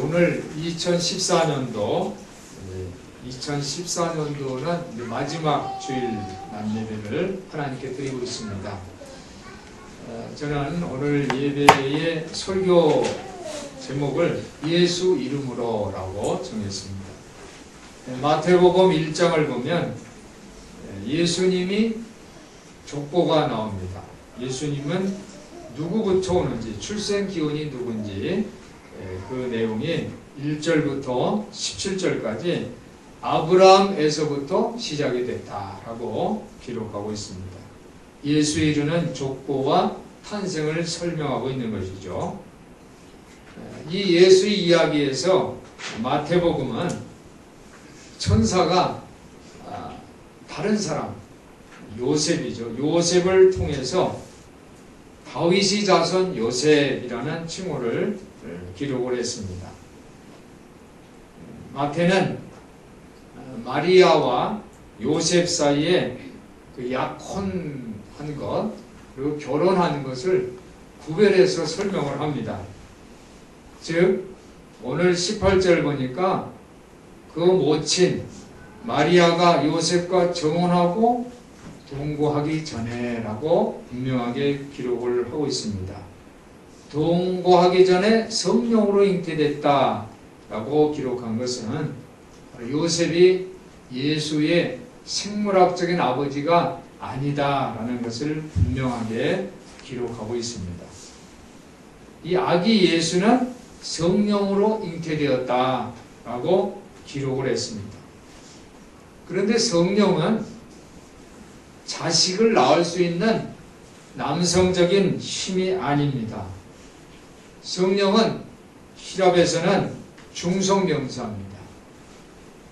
오늘 2014년도는 마지막 주일 남예배를 하나님께 드리고 있습니다. 저는 오늘 예배의 설교 제목을 예수 이름으로라고 정했습니다. 마태복음 1장을 보면 예수님이 족보가 나옵니다. 예수님은 누구부터 오는지, 출생 기원이 누군지 그 내용이 1절부터 17절까지 아브라함에서부터 시작이 됐다라고 기록하고 있습니다. 예수에 이르는 족보와 탄생을 설명하고 있는 것이죠. 이 예수의 이야기에서 마태복음은 천사가 다른 사람, 요셉이죠. 요셉을 통해서 다윗의 자손 요셉이라는 칭호를 기록을 했습니다. 마태는 마리아와 요셉 사이에 그 약혼한 것, 그리고 결혼한 것을 구별해서 설명을 합니다. 즉, 오늘 18절 보니까 그 모친 마리아가 요셉과 정혼하고 동거하기 전에라고 분명하게 기록을 하고 있습니다. 동거하기 전에 성령으로 잉태됐다라고 기록한 것은 요셉이 예수의 생물학적인 아버지가 아니다라는 것을 분명하게 기록하고 있습니다. 이 아기 예수는 성령으로 잉태되었다라고 기록을 했습니다. 그런데 성령은 자식을 낳을 수 있는 남성적인 힘이 아닙니다. 성령은 히랍에서는 중성명사입니다.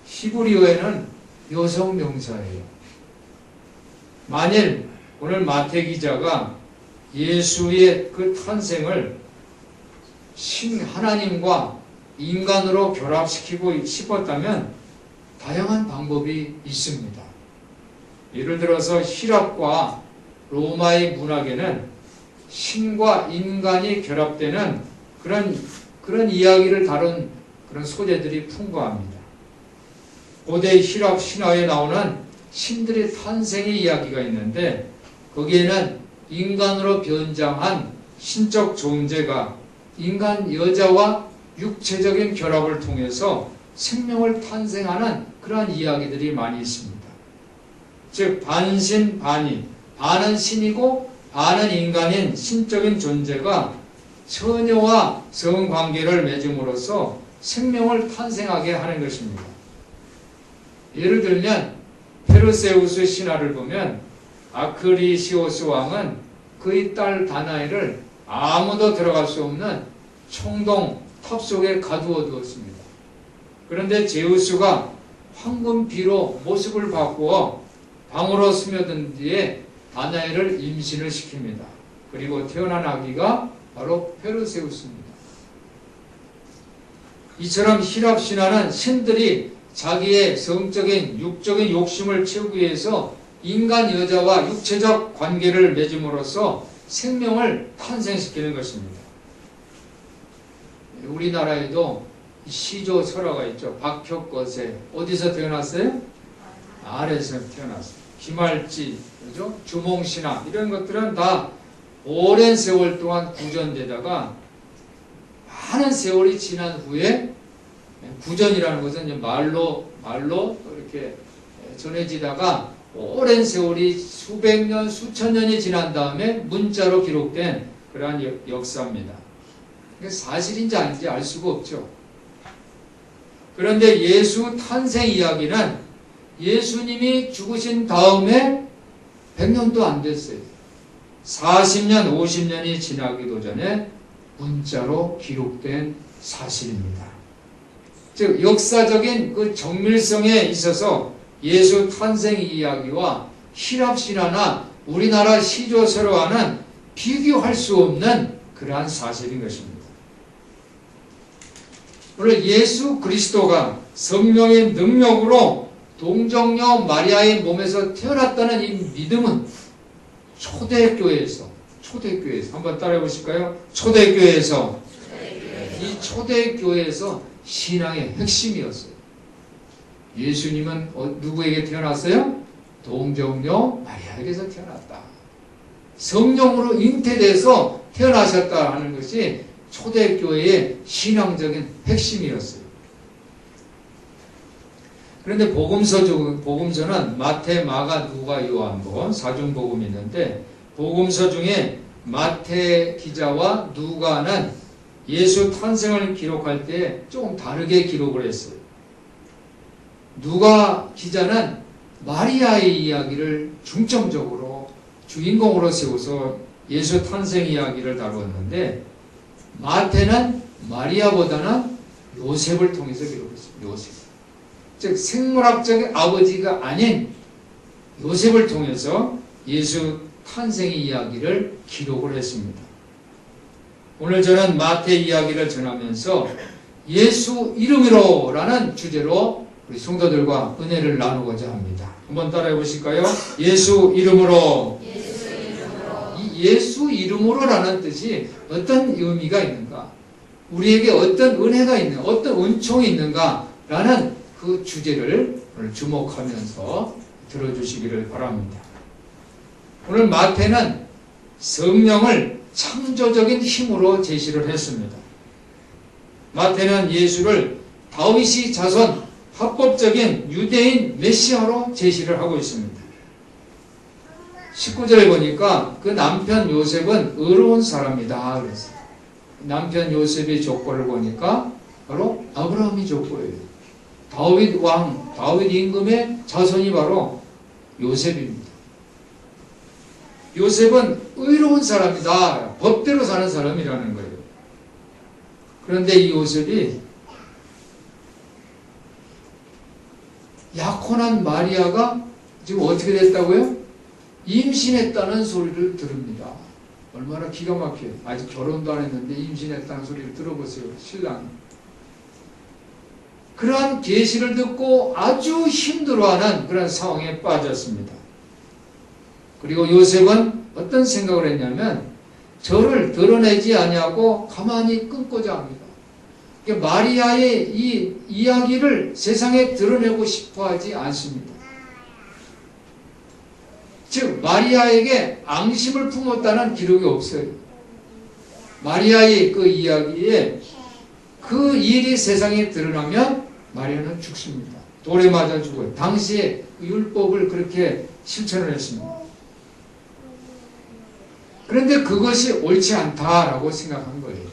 히브리어에는 여성명사예요. 만일 오늘 마태 기자가 예수의 그 탄생을 하나님과 인간으로 결합시키고 싶었다면 다양한 방법이 있습니다. 예를 들어서 히랍과 로마의 문학에는 신과 인간이 결합되는 그런 이야기를 다룬 그런 소재들이 풍부합니다. 고대 히랍 신화에 나오는 신들의 탄생의 이야기가 있는데 거기에는 인간으로 변장한 신적 존재가 인간 여자와 육체적인 결합을 통해서 생명을 탄생하는 그러한 이야기들이 많이 있습니다. 즉 반신 반이, 반은 신이고 반은 인간인 신적인 존재가 처녀와 성관계를 맺음으로써 생명을 탄생하게 하는 것입니다. 예를 들면 페르세우스 신화를 보면 아크리시오스 왕은 그의 딸 다나엘을 아무도 들어갈 수 없는 청동 탑 속에 가두어 두었습니다. 그런데 제우스가 황금비로 모습을 바꾸어 방으로 스며든 뒤에 다나엘을 임신을 시킵니다. 그리고 태어난 아기가 바로 페르세우스입니다. 이처럼 히랍 신화는 신들이 자기의 성적인 육적인 욕심을 채우기 위해서 인간 여자와 육체적 관계를 맺음으로써 생명을 탄생시키는 것입니다. 우리나라에도 시조 설화가 있죠. 박혁거세 어디서 태어났어요? 알에서 태어났어요. 김할지, 그죠? 주몽신화 이런 것들은 다 오랜 세월 동안 구전되다가 많은 세월이 지난 후에 구전이라는 것은 이제 말로 이렇게 전해지다가 오랜 세월이 수백 년, 수천 년이 지난 다음에 문자로 기록된 그러한 역사입니다. 사실인지 아닌지 알 수가 없죠. 그런데 예수 탄생 이야기는 예수님이 죽으신 다음에 100년도 안 됐어요. 40년, 50년이 지나기도 전에 문자로 기록된 사실입니다. 즉 역사적인 그 정밀성에 있어서 예수 탄생 이야기와 히랍 신화나 우리나라 시조 설화와는 비교할 수 없는 그러한 사실인 것입니다. 오늘 예수 그리스도가 성령의 능력으로 동정녀 마리아의 몸에서 태어났다는 이 믿음은 초대교회에서 한번 따라해 보실까요? 초대교회에서 이 이 초대교회에서 신앙의 핵심이었어요. 예수님은 누구에게 태어났어요? 동정녀 마리아에게서 태어났다. 성령으로 잉태돼서 태어나셨다 하는 것이 초대교회의 신앙적인 핵심이었어요. 그런데 복음서는 마태, 마가, 누가, 요한복음, 사중복음이 있는데 복음서 중에 마태 기자와 누가는 예수 탄생을 기록할 때 조금 다르게 기록을 했어요. 누가 기자는 마리아의 이야기를 중점적으로 주인공으로 세워서 예수 탄생 이야기를 다루었는데 마태는 마리아보다는 요셉을 통해서 기록했습니다. 요셉. 즉 생물학적인 아버지가 아닌 요셉을 통해서 예수 탄생의 이야기를 기록을 했습니다. 오늘 저는 마태 이야기를 전하면서 예수 이름으로 라는 주제로 우리 성도들과 은혜를 나누고자 합니다. 한번 따라해 보실까요? 예수 이름으로. 이 예수 이름으로라는 뜻이 어떤 의미가 있는가? 우리에게 어떤 은혜가 있는가? 어떤 은총이 있는가? 라는 그 주제를 오늘 주목하면서 들어주시기를 바랍니다. 오늘 마태는 성령을 창조적인 힘으로 제시를 했습니다. 마태는 예수를 다윗의 자손 합법적인 유대인 메시아로 제시를 하고 있습니다. 19절에 보니까 그 남편 요셉은 의로운 사람이다 그랬어요. 남편 요셉의 족보를 보니까 바로 아브라함의 족보예요. 다윗 왕, 다윗 임금의 자손이 바로 요셉입니다. 요셉은 의로운 사람이다. 법대로 사는 사람이라는 거예요. 그런데 이 요셉이 약혼한 마리아가 지금 어떻게 됐다고요? 임신했다는 소리를 들읍니다. 얼마나 기가 막혀요. 아직 결혼도 안 했는데 임신했다는 소리를 들어보세요. 신랑이. 그러한 계시를 듣고 아주 힘들어하는 그런 상황에 빠졌습니다. 그리고 요셉은 어떤 생각을 했냐면 저를 드러내지 아니하고 가만히 끊고자 합니다. 마리아의 이 이야기를 세상에 드러내고 싶어 하지 않습니다. 즉 마리아에게 앙심을 품었다는 기록이 없어요. 마리아의 그 이야기에 그 일이 세상에 드러나면 마리아는 죽습니다. 돌에 맞아 죽어요. 당시에 율법을 그렇게 실천을 했습니다. 그런데 그것이 옳지 않다라고 생각한 거예요.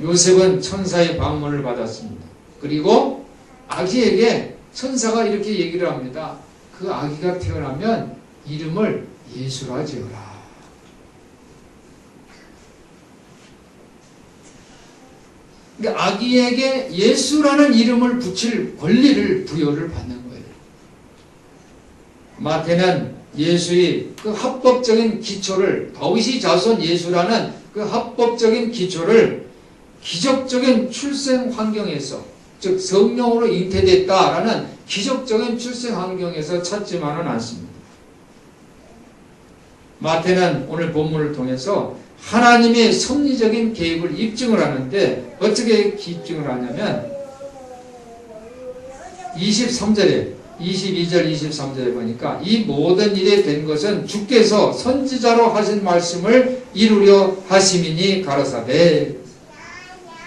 요셉은 천사의 방문을 받았습니다. 그리고 아기에게 천사가 이렇게 얘기를 합니다. 그 아기가 태어나면 이름을 예수라 지어라. 그러니까 아기에게 예수라는 이름을 붙일 권리를 부여를 받는 거예요. 마태는 예수의 그 합법적인 기초를 다윗의 자손 예수라는 그 합법적인 기초를 기적적인 출생 환경에서 즉 성령으로 잉태됐다라는 기적적인 출생 환경에서 찾지만은 않습니다. 마태는 오늘 본문을 통해서 하나님의 섭리적인 계획을 입증을 하는데 어떻게 입증을 하냐면 23절에 22절 23절에 보니까 이 모든 일에 된 것은 주께서 선지자로 하신 말씀을 이루려 하심이니 가라사대.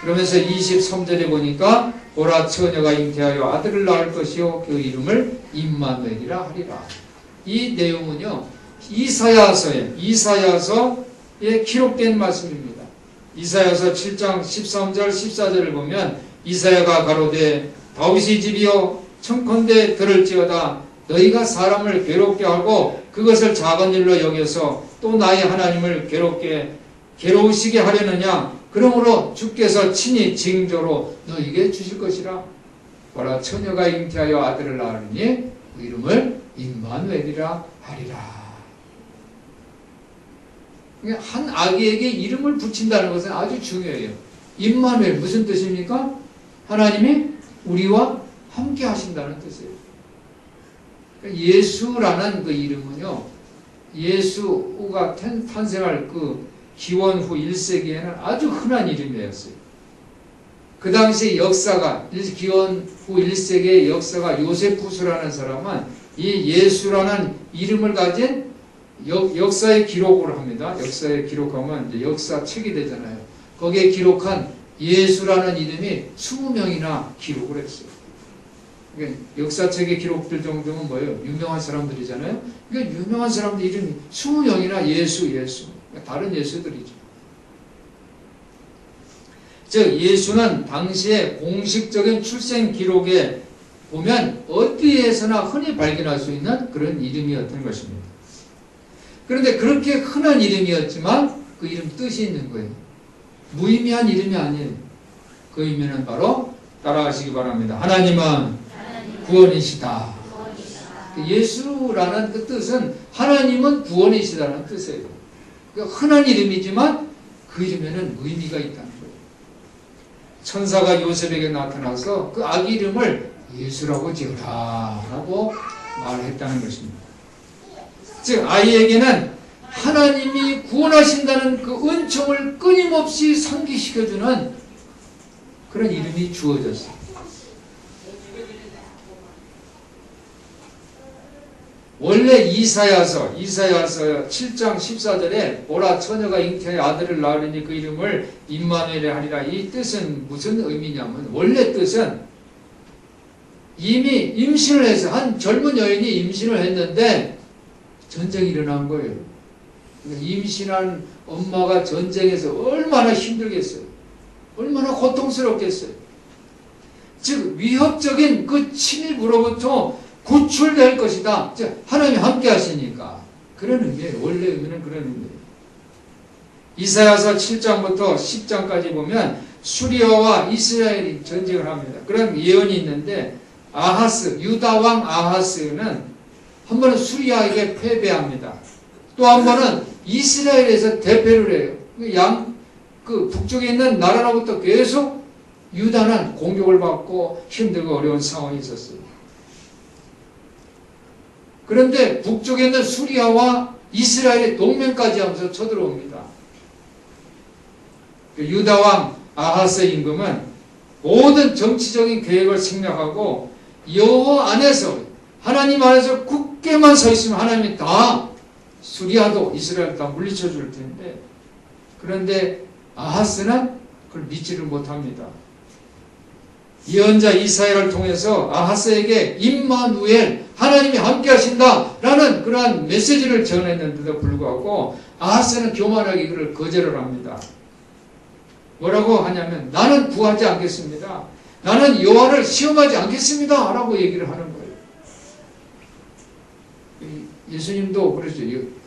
그러면서 23절에 보니까 보라 처녀가 잉태하여 아들을 낳을 것이요 그 이름을 임마누엘이라 하리라. 이 내용은요 이사야서에 기록된 말씀입니다. 이사야서 7장 13절 14절을 보면 이사야가 가로되 다윗의 집이여 청컨대 들을지어다 너희가 사람을 괴롭게 하고 그것을 작은 일로 여겨서 또 나의 하나님을 괴로우시게 하려느냐. 그러므로 주께서 친히 징조로 너희에게 주실 것이라. 보라 처녀가 잉태하여 아들을 낳으니 그 이름을 임마누엘이라 하리라. 한 아기에게 이름을 붙인다는 것은 아주 중요해요. 임마누엘 무슨 뜻입니까? 하나님이 우리와 함께 하신다는 뜻이에요. 예수라는 그 이름은요, 예수가 탄생할 그 기원 후 1세기에는 아주 흔한 이름이었어요. 그 당시 역사가, 기원 후 1세기의 역사가 요세푸스라는 사람은 이 예수라는 이름을 가진 역사의 기록을 합니다. 역사에 기록하면 이제 역사책이 되잖아요. 거기에 기록한 예수라는 이름이 20명이나 기록을 했어요. 그러니까 역사책의 기록들 정도면 뭐예요? 유명한 사람들이잖아요. 그러니까 유명한 사람들 이름이 20명이나 예수. 그러니까 다른 예수들이죠. 즉 예수는 당시의 공식적인 출생 기록에 보면 어디에서나 흔히 발견할 수 있는 그런 이름이었던 것입니다. 그런데 그렇게 흔한 이름이었지만 그 이름 뜻이 있는 거예요. 무의미한 이름이 아니에요. 그 의미는 바로 따라가시기 바랍니다. 하나님은 구원이시다. 예수라는 그 뜻은 하나님은 구원이시다는 뜻이에요. 그러니까 흔한 이름이지만 그 이름에는 의미가 있다는 거예요. 천사가 요셉에게 나타나서 그 아기 이름을 예수라고 지어라 라고 말했다는 것입니다. 즉 아이에게는 하나님이 구원하신다는 그 은총을 끊임없이 상기시켜주는 그런 이름이 주어졌어요. 원래 이사야서 7장 14절에 보라 처녀가 잉태하여 아들을 낳으리니 그 이름을 임마누엘 하리라. 이 뜻은 무슨 의미냐면 원래 뜻은 이미 임신을 해서 한 젊은 여인이 임신을 했는데 전쟁이 일어난 거예요. 임신한 엄마가 전쟁에서 얼마나 힘들겠어요. 얼마나 고통스럽겠어요. 즉 위협적인 그 침입으로부터 구출될 것이다. 즉 하나님이 함께 하시니까 그런 의미예요. 원래 의미는 그런 의미예요. 이사야서 7장부터 10장까지 보면 수리아와 이스라엘이 전쟁을 합니다. 그런 예언이 있는데 아하스, 유다 왕 아하스는 한 번은 수리아에게 패배합니다. 또 한 번은 이스라엘에서 대패를 해요. 그 북쪽에 있는 나라로부터 계속 유다는 공격을 받고 힘들고 어려운 상황이 있었어요. 그런데 북쪽에 있는 수리아와 이스라엘이 동맹까지 하면서 쳐들어옵니다. 유다 왕 아하스 임금은 모든 정치적인 계획을 생략하고 여호와 안에서 하나님 안에서 굳게만 서 있으면 하나님이 다 수리아도 이스라엘 다 물리쳐 줄 텐데 그런데 아하스는 그걸 믿지를 못합니다. 예언자 이사야를 통해서 아하스에게 임마누엘 하나님이 함께 하신다 라는 그러한 메시지를 전했는데도 불구하고 아하스는 교만하게 이걸 거절을 합니다. 뭐라고 하냐면 나는 구하지 않겠습니다. 나는 여호와를 시험하지 않겠습니다 라고 얘기를 하는 거예요. 예수님도 그러죠.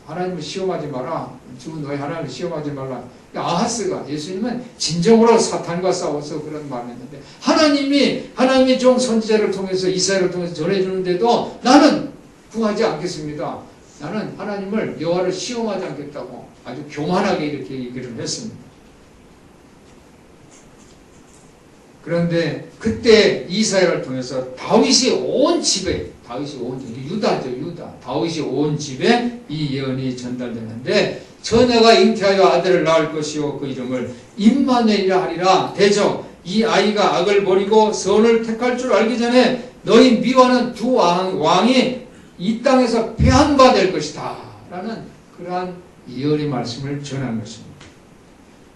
하나님을 시험하지 마라. 주 너희 하나님을 시험하지 말라. 아하스가 예수님은 진정으로 사탄과 싸워서 그런 말을 했는데 하나님이 종 선지자를 통해서 이사야를 통해서 전해주는데도 나는 구하지 않겠습니다. 나는 하나님을 여호와를 시험하지 않겠다고 아주 교만하게 이렇게 얘기를 했습니다. 그런데 그때 이사야를 통해서 다윗이 온 집에 다윗이 온 집에 이 예언이 전달되는데 처녀가 잉태하여 아들을 낳을 것이요 그 이름을 임마누엘이라 하리라. 대저 이 아이가 악을 버리고 선을 택할 줄 알기 전에 너희 미워하는 두 왕이 이 땅에서 패한 바 될 것이다 라는 그러한 예언의 말씀을 전한 것입니다.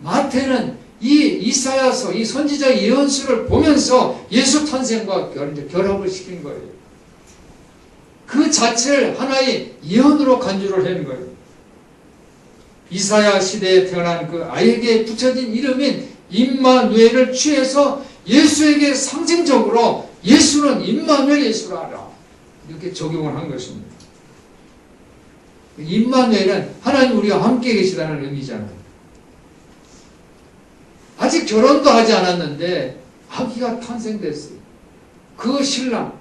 마태는 이 이사야서 이 선지자 예언서를 보면서 예수 탄생과 결합을 시킨 거예요. 그 자체를 하나의 예언으로 간주를 한 거예요. 이사야 시대에 태어난 그 아이에게 붙여진 이름인 임마누엘을 취해서 예수에게 상징적으로 예수는 임마누엘 예수라 하라 이렇게 적용을 한 것입니다. 임마누엘은 하나님 우리와 함께 계시다는 의미잖아요. 아직 결혼도 하지 않았는데 아기가 탄생됐어요. 그 신랑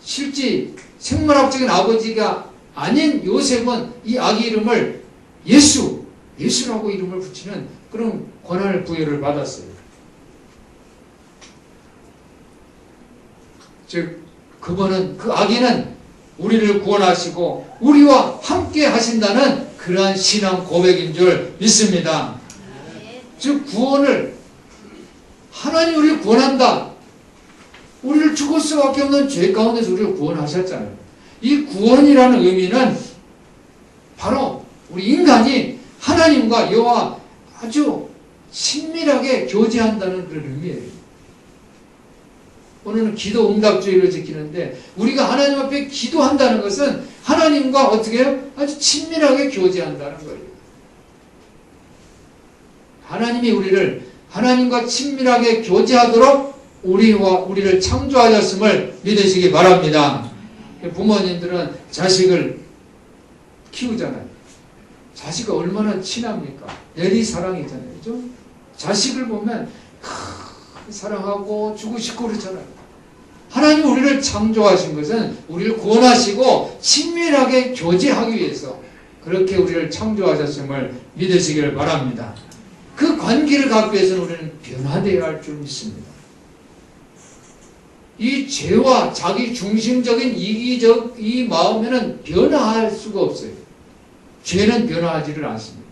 실제 생물학적인 아버지가 아닌 요셉은 이 아기 이름을 예수라고 이름을 붙이는 그런 권한을 부여를 받았어요. 즉 그분은 그 아기는 우리를 구원하시고 우리와 함께 하신다는 그러한 신앙 고백인 줄 믿습니다. 즉 구원을 하나님 우리를 구원한다. 우리를 죽을 수밖에 없는 죄 가운데서 우리를 구원하셨잖아요. 이 구원이라는 의미는 바로 우리 인간이 하나님과 여호와 아주 친밀하게 교제한다는 그런 의미예요. 오늘은 기도 응답주의를 지키는데 우리가 하나님 앞에 기도한다는 것은 하나님과 어떻게 해요? 아주 친밀하게 교제한다는 거예요. 하나님이 우리를 하나님과 친밀하게 교제하도록 우리를 창조하셨음을 믿으시기 바랍니다. 부모님들은 자식을 키우잖아요. 자식이 얼마나 친합니까? 내리사랑이잖아요. 그죠? 자식을 보면 사랑하고 주고 싶고 그렇잖아요. 하나님 우리를 창조하신 것은 우리를 구원하시고 친밀하게 교제하기 위해서 그렇게 우리를 창조하셨음을 믿으시길 바랍니다. 그 관계를 갖기 위해서는 우리는 변화되어야 할 줄 믿습니다. 이 죄와 자기 중심적인 이기적 이 마음에는 변화할 수가 없어요. 죄는 변화하지를 않습니다.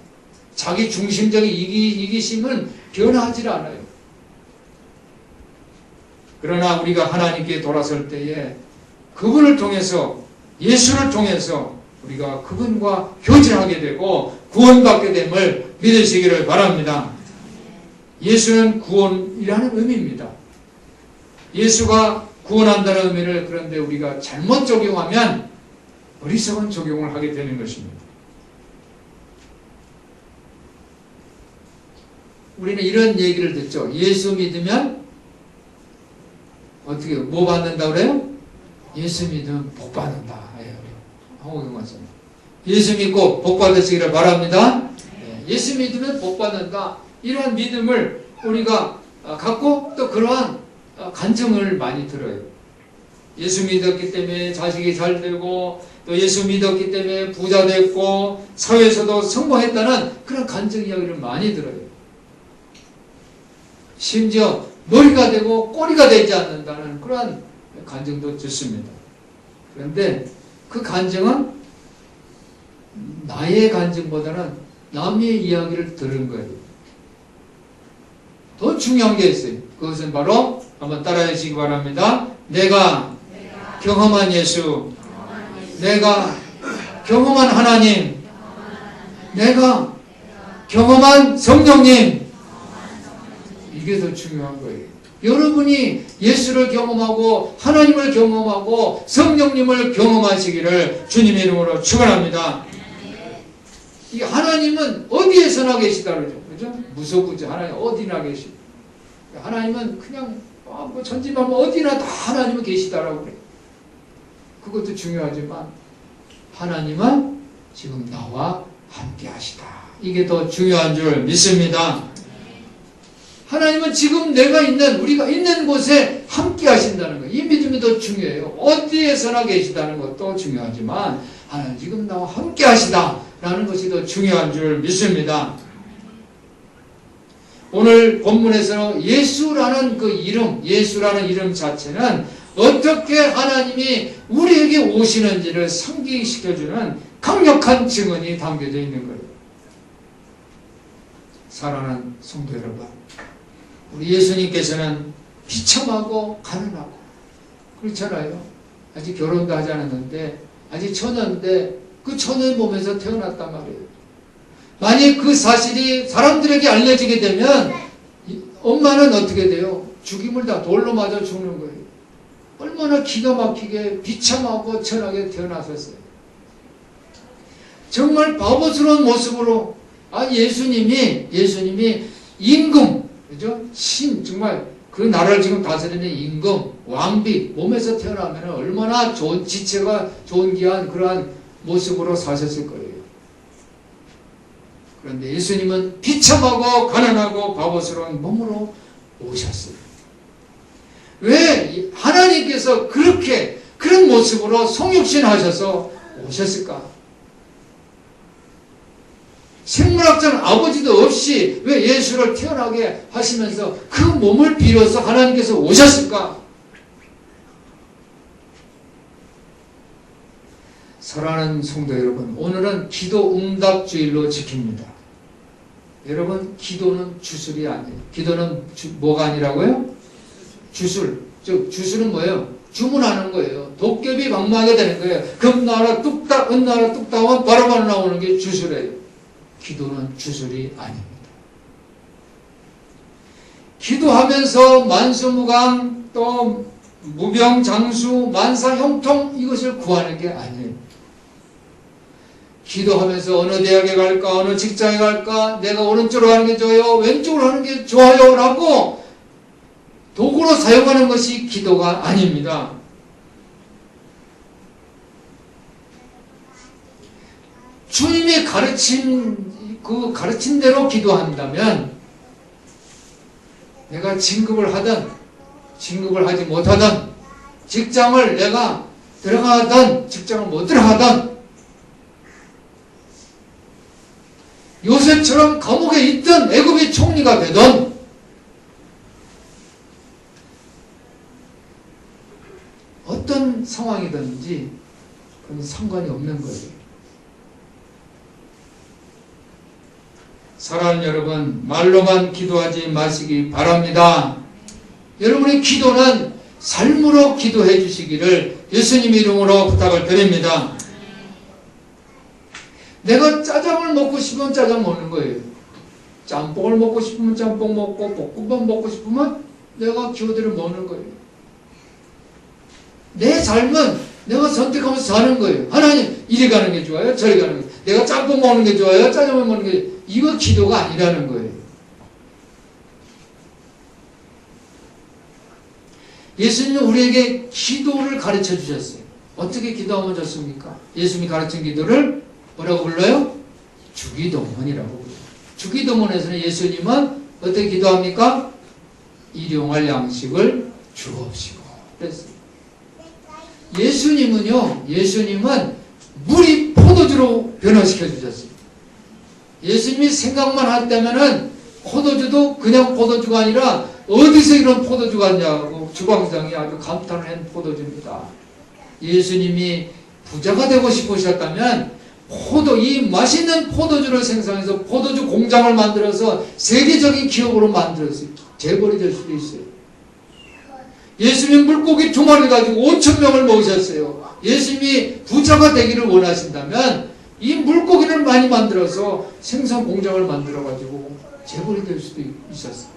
자기 중심적인 이기심은 변화하지 않아요. 그러나 우리가 하나님께 돌아설 때에 그분을 통해서 예수를 통해서 우리가 그분과 교제하게 되고 구원받게 됨을 믿으시기를 바랍니다. 예수는 구원이라는 의미입니다. 예수가 구원한다는 의미를 그런데 우리가 잘못 적용하면 어리석은 적용을 하게 되는 것입니다. 우리는 이런 얘기를 듣죠. 예수 믿으면 어떻게 뭐 받는다 그래요? 예수 믿으면 복 받는다. 한국인 말씀. 예수 믿고 복 받으시기를 바랍니다. 예수 믿으면 복 받는다. 이러한 믿음을 우리가 갖고 또 그러한 간증을 많이 들어요. 예수 믿었기 때문에 자식이 잘 되고 또 예수 믿었기 때문에 부자 됐고 사회에서도 성공했다는 그런 간증 이야기를 많이 들어요. 심지어 머리가 되고 꼬리가 되지 않는다는 그런 간증도 듣습니다. 그런데 그 간증은 나의 간증보다는 남의 이야기를 들은 거예요. 더 중요한 게 있어요. 그것은 바로 한번 따라해 주시기 바랍니다. 내가 경험한 예수, 내가 경험한 하나님, 내가 경험한 성령님, 이게 더 중요한 거예요. 여러분이 예수를 경험하고 하나님을 경험하고 성령님을 경험하시기를 주님의 이름으로 축원합니다. 이 하나님은 어디에서나 계시다 그러죠. 그죠? 무소부지 하나님 어디나 계시고 하나님은 그냥 뭐 전지만 어디나 다 하나님은 계시다라고 그래요. 그것도 중요하지만 하나님은 지금 나와 함께 하시다. 이게 더 중요한 줄 믿습니다. 하나님은 지금 우리가 있는 곳에 함께 하신다는 거예요. 이 믿음이 더 중요해요. 어디에서나 계시다는 것도 중요하지만 하나님 지금 나와 함께 하시다라는 것이 더 중요한 줄 믿습니다. 오늘 본문에서 예수라는 예수라는 이름 자체는 어떻게 하나님이 우리에게 오시는지를 상기시켜주는 강력한 증언이 담겨져 있는 거예요. 사랑하는 성도 여러분, 우리 예수님께서는 비참하고 가난하고 그렇잖아요. 아직 결혼도 하지 않았는데 아직 처녀인데 그 처녀의 몸에서 태어났단 말이에요. 만약 그 사실이 사람들에게 알려지게 되면 엄마는 어떻게 돼요? 죽임을 다 돌로 맞아 죽는 거예요. 얼마나 기가 막히게 비참하고 천하게 태어나셨어요. 정말 바보스러운 모습으로 예수님이 임금, 그죠? 정말 그 나라를 지금 다스리는 임금, 왕비 몸에서 태어나면 얼마나 좋은 지체가 좋은 귀한 그러한 모습으로 사셨을 거예요. 그런데 예수님은 비참하고 가난하고 바보스러운 몸으로 오셨어요. 왜 하나님께서 그런 모습으로 성육신 하셔서 오셨을까? 생물학자는 아버지도 없이 왜 예수를 태어나게 하시면서 그 몸을 빌어서 하나님께서 오셨을까? 사랑하는 성도 여러분, 오늘은 기도 응답주일로 지킵니다. 여러분, 기도는 주술이 아니에요. 기도는 뭐가 아니라고요? 주술. 즉 주술은 뭐예요? 주문하는 거예요. 도깨비 방망이가 되는 거예요. 금 나와라 뚝딱, 은 나와라 뚝딱 하면 바로바로 나오는 게 주술이에요. 기도는 주술이 아닙니다. 기도하면서 만수무강, 또 무병장수, 만사형통, 이것을 구하는 게 아니에요. 기도하면서 어느 대학에 갈까, 어느 직장에 갈까, 내가 오른쪽으로 하는 게 좋아요, 왼쪽으로 하는 게 좋아요 라고 도구로 사용하는 것이 기도가 아닙니다. 주님이 그 가르친 대로 기도한다면 내가 진급을 하든 진급을 하지 못하든 직장을 내가 들어가든 직장을 못 들어가든 요셉처럼 감옥에 있든 애굽의 총리가 되든 어떤 상황이든지 그건 상관이 없는 거예요. 사랑하는 여러분, 말로만 기도하지 마시기 바랍니다. 여러분의 기도는 삶으로 기도해 주시기를 예수님 이름으로 부탁을 드립니다. 내가 짜장을 먹고 싶으면 짜장 먹는 거예요. 짬뽕을 먹고 싶으면 짬뽕 먹고 볶음밥 먹고 싶으면 내가 기호대로 먹는 거예요. 내 삶은 내가 선택하면서 사는 거예요. 하나님, 이리 가는 게 좋아요? 저리 가는 게 좋아요? 내가 짬뽕 먹는 게 좋아요? 짜장면 먹는 게 좋아요? 이거 기도가 아니라는 거예요. 예수님은 우리에게 기도를 가르쳐 주셨어요. 어떻게 기도하면 좋습니까? 예수님이 가르친 기도를 뭐라고 불러요? 주기도문이라고 불러요. 주기도문에서는 예수님은 어떻게 기도합니까? 일용할 양식을 주옵시고 그랬어요. 예수님은 물이 포도주로 변화시켜 주셨어요. 예수님이 생각만 했다면은 포도주도 그냥 포도주가 아니라 어디서 이런 포도주가 왔냐고 주방장이 아주 감탄을 한 포도주입니다. 예수님이 부자가 되고 싶으셨다면 이 맛있는 포도주를 생산해서 포도주 공장을 만들어서 세계적인 기업으로 만들었어요. 재벌이 될 수도 있어요. 예수님 물고기 2마리 가지고 5,000명을 먹으셨어요. 예수님이 부자가 되기를 원하신다면 이 물고기를 많이 만들어서 생산 공장을 만들어 가지고 재벌이 될 수도 있었어요.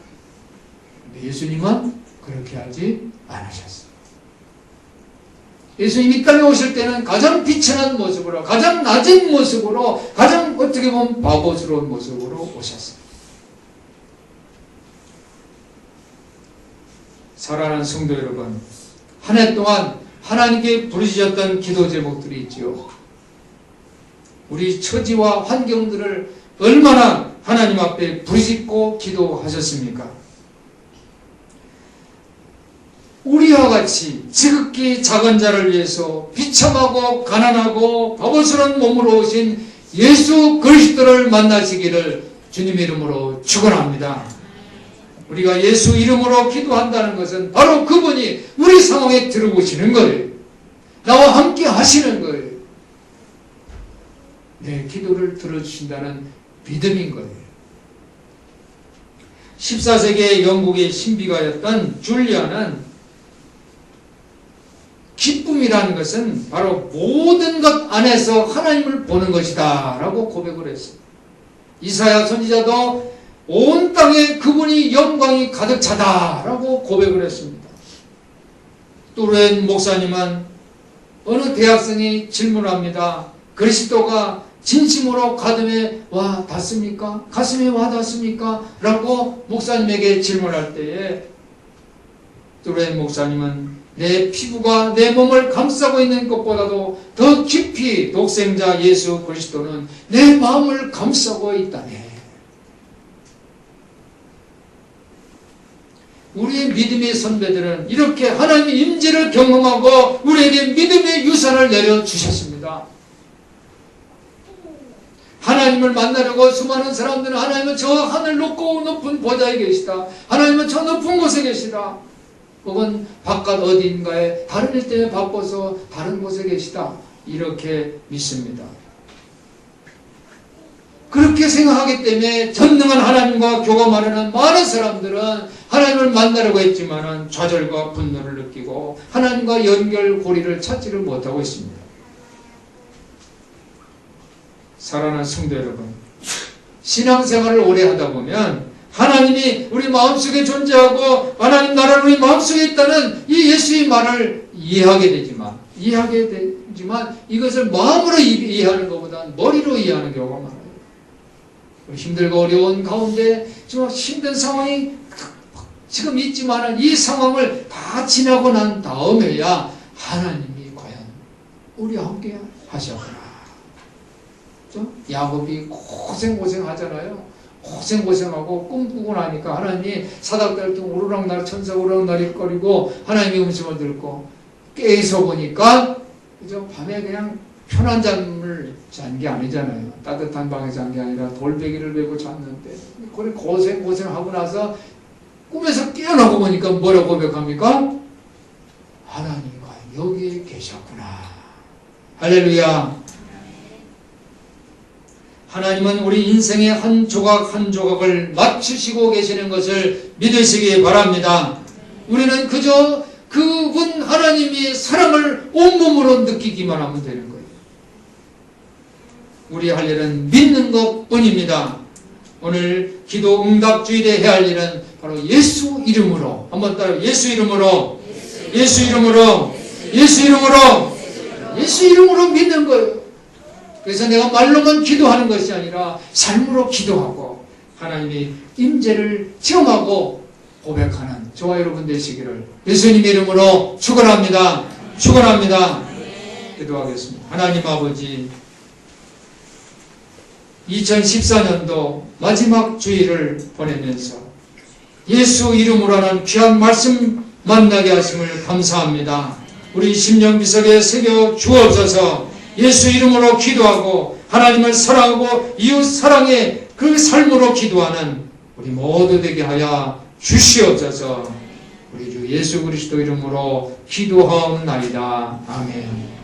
근데 예수님은 그렇게 하지 않으셨어요. 예수님이 이 땅에 오실 때는 가장 비천한 모습으로, 가장 낮은 모습으로, 가장 어떻게 보면 바보스러운 모습으로 오셨어요. 사랑하는 성도 여러분, 한 해 동안 하나님께 부르짖었던 기도 제목들이 있지요. 우리 처지와 환경들을 얼마나 하나님 앞에 부르짖고 기도하셨습니까? 우리와 같이 지극히 작은 자를 위해서 비참하고 가난하고 바보스러운 몸으로 오신 예수 그리스도를 만나시기를 주님 이름으로 축원합니다. 우리가 예수 이름으로 기도한다는 것은 바로 그분이 우리 상황에 들어오시는 거예요. 나와 함께 하시는 거예요. 내 기도를 들어주신다는 믿음인 거예요. 14세기의 영국의 신비가였던 줄리아는 기쁨이라는 것은 바로 모든 것 안에서 하나님을 보는 것이다 라고 고백을 했어요. 이사야 선지자도 온 땅에 그분이 영광이 가득 차다 라고 고백을 했습니다. 또렌 목사님은 어느 대학생이 질문합니다. 그리스도가 진심으로 가슴에 와 닿습니까? 가슴에 와 닿습니까? 라고 목사님에게 질문할 때에 또렌 목사님은 내 피부가 내 몸을 감싸고 있는 것보다도 더 깊이 독생자 예수 그리스도는 내 마음을 감싸고 있다네. 우리의 믿음의 선배들은 이렇게 하나님의 임재를 경험하고 우리에게 믿음의 유산을 내려주셨습니다. 하나님을 만나려고 수많은 사람들은 하나님은 저 하늘 높고 높은 보좌에 계시다. 하나님은 저 높은 곳에 계시다. 혹은 바깥 어딘가에 다른 일 때문에 바빠서 다른 곳에 계시다. 이렇게 믿습니다. 그렇게 생각하기 때문에 전능한 하나님과 교감하려는 많은 사람들은 하나님을 만나려고 했지만 좌절과 분노를 느끼고 하나님과 연결고리를 찾지를 못하고 있습니다. 사랑하는 성도 여러분, 신앙생활을 오래 하다 보면 하나님이 우리 마음속에 존재하고 하나님 나라는 우리 마음속에 있다는 이 예수의 말을 이해하게 되지만 이것을 마음으로 이해하는 것보다 머리로 이해하는 경우가 많아요. 힘들고 어려운 가운데 좀 힘든 상황이 지금 있지만 이 상황을 다 지나고 난 다음에야 하나님이 과연 우리와 함께 하셨구나. 야곱이 고생하잖아요. 고생하고 꿈꾸고 나니까 하나님이 사닥달통 오르락날 천사 오르락날이거리고 하나님의 음성을 듣고 깨서 보니까 그죠? 밤에 그냥 편한 잠을 잔 게 아니잖아요. 따뜻한 방에 잔 게 아니라 돌베개를 메고 잤는데 그래 고생하고 나서 꿈에서 깨어나고 보니까 뭐라고 고백합니까? 하나님이 여기에 계셨구나. 할렐루야. 하나님은 우리 인생의 한 조각 한 조각을 맞추시고 계시는 것을 믿으시기 바랍니다. 우리는 그저 그분 하나님이 사랑을 온몸으로 느끼기만 하면 되는 거예요. 우리 할 일은 믿는 것뿐입니다. 오늘 기도 응답 주일에 해야 할 일은 바로 예수 이름으로, 한번 따라 예수 이름으로 믿는 거예요. 그래서 내가 말로만 기도하는 것이 아니라 삶으로 기도하고 하나님의 임재를 체험하고 고백하는 저와 여러분 되시기를 예수님 이름으로 축원합니다. 기도하겠습니다. 하나님 아버지, 2014년도 마지막 주일을 보내면서 예수 이름으로 하는 귀한 말씀 만나게 하심을 감사합니다. 우리 심령 비석에 새겨 주옵소서. 예수 이름으로 기도하고 하나님을 사랑하고 이웃 사랑의 그 삶으로 기도하는 우리 모두 되게 하여 주시옵소서. 우리 주 예수 그리스도 이름으로 기도하옵나이다. 아멘.